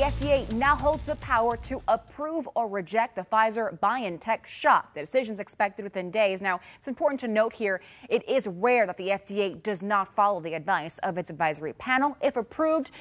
FDA now holds the power to approve or reject the Pfizer-BioNTech shot. The decision is expected within days. Now, it's important to note here, it is rare that the FDA does not follow the advice of its advisory panel. If approved,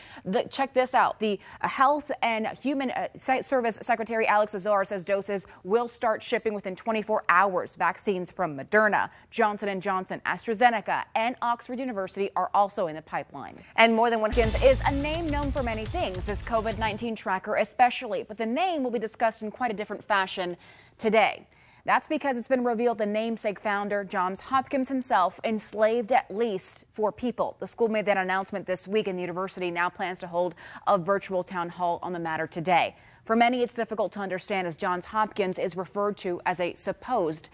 check this out. The Health and Human Service Secretary Alex Azar says doses will start shipping within 24 hours. Vaccines from Moderna, Johnson & Johnson, AstraZeneca, and Oxford University are also in the pipeline. And more than one is a name known for many things, this COVID-19 tracker especially, but the name will be discussed in quite a different fashion today. That's because it's been revealed the namesake founder, Johns Hopkins himself, enslaved at least 4 people. The school made that announcement this week, and the university now plans to hold a virtual town hall on the matter today. For many, it's difficult to understand as Johns Hopkins is referred to as a supposed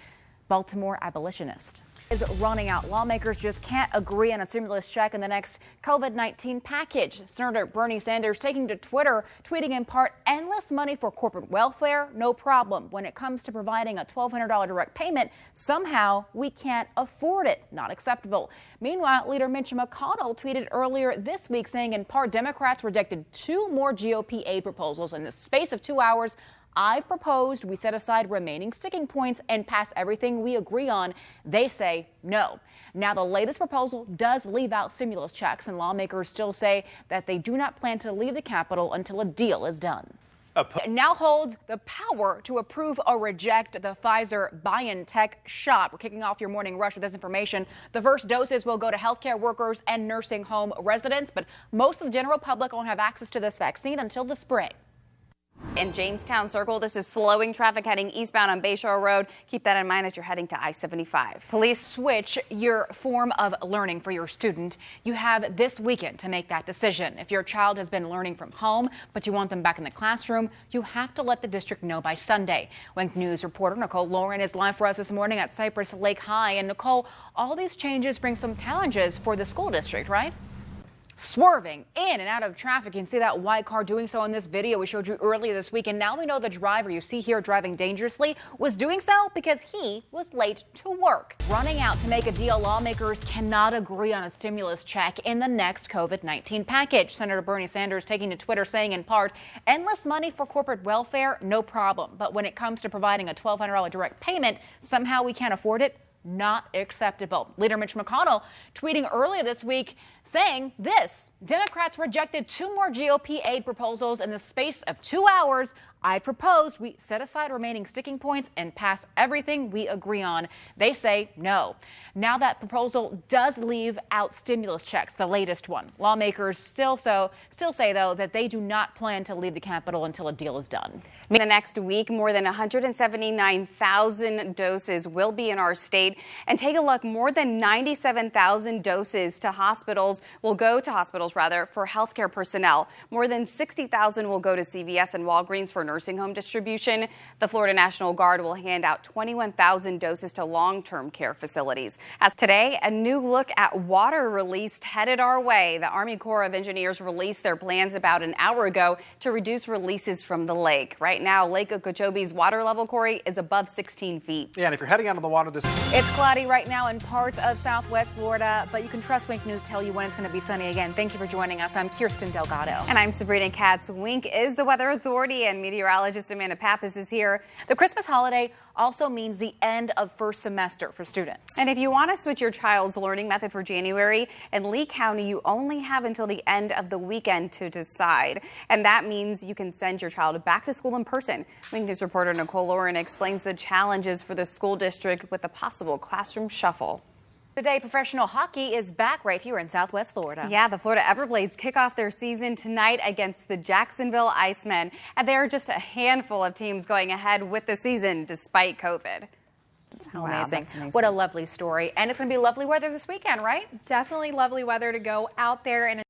Baltimore abolitionist. Is running out. Lawmakers just can't agree on a stimulus check in the next COVID-19 package. Senator Bernie Sanders taking to Twitter, tweeting in part, endless money for corporate welfare, no problem. When it comes to providing a $1,200 direct payment, somehow we can't afford it. Not acceptable. Meanwhile, Leader Mitch McConnell tweeted earlier this week saying in part Democrats rejected 2 more GOP aid proposals in the space of 2 hours. I've proposed we set aside remaining sticking points and pass everything we agree on. They say no. Now, the latest proposal does leave out stimulus checks, and lawmakers still say that they do not plan to leave the Capitol until a deal is done. It now holds the power to approve or reject the Pfizer-BioNTech shot. We're kicking off your morning rush with this information. The first doses will go to healthcare workers and nursing home residents, but most of the general public won't have access to this vaccine until the spring. In Jamestown Circle, this is slowing traffic heading eastbound on Bayshore Road. Keep that in mind as you're heading to I-75. Police switch your form of learning for your student. You have this weekend to make that decision. If your child has been learning from home, but you want them back in the classroom, you have to let the district know by Sunday. Wink News reporter Nicole Lauren is live for us this morning at Cypress Lake High. And Nicole, all these changes bring some challenges for the school district, right? Swerving in and out of traffic. You can see that white car doing so in this video we showed you earlier this week. And now we know the driver you see here driving dangerously was doing so because he was late to work. Running out to make a deal, lawmakers cannot agree on a stimulus check in the next COVID-19 package. Senator Bernie Sanders taking to Twitter saying in part, endless money for corporate welfare, no problem. But when it comes to providing a $1,200 direct payment, somehow we can't afford it. Not acceptable. Leader Mitch McConnell tweeting earlier this week saying this: Democrats rejected 2 more GOP aid proposals in the space of 2 hours. I proposed we set aside remaining sticking points and pass everything we agree on. They say no. Now that proposal does leave out stimulus checks, the latest one. Lawmakers still say, though, that they do not plan to leave the Capitol until a deal is done. In the next week, more than 179,000 doses will be in our state. And take a look, more than 97,000 doses will go to hospitals for healthcare personnel. More than 60,000 will go to CVS and Walgreens for nursing home distribution. The Florida National Guard will hand out 21,000 doses to long-term care facilities. As today, a new look at water release headed our way. The Army Corps of Engineers released their plans about an hour ago to reduce releases from the lake. Right now, Lake Okeechobee's water level, Corey, is above 16 feet. Yeah, and if you're heading out of the water this... It's cloudy right now in parts of southwest Florida, but you can trust Wink News to tell you when it's going to be sunny again. Thank you for joining us. I'm Kirstin Delgado. And I'm Sabrina Katz. Wink is the weather authority, and meteorologist Amanda Pappas is here. The Christmas holiday also means the end of first semester for students. And if you want to switch your child's learning method for January, in Lee County, you only have until the end of the weekend to decide. And that means you can send your child back to school in person. Wink News reporter Nicole Lauren explains the challenges for the school district with a possible classroom shuffle. Today, professional hockey is back right here in Southwest Florida. Yeah, the Florida Everblades kick off their season tonight against the Jacksonville Icemen. And there are just a handful of teams going ahead with the season despite COVID. Wow, amazing. That's amazing. What a lovely story. And it's going to be lovely weather this weekend, right? Definitely lovely weather to go out there and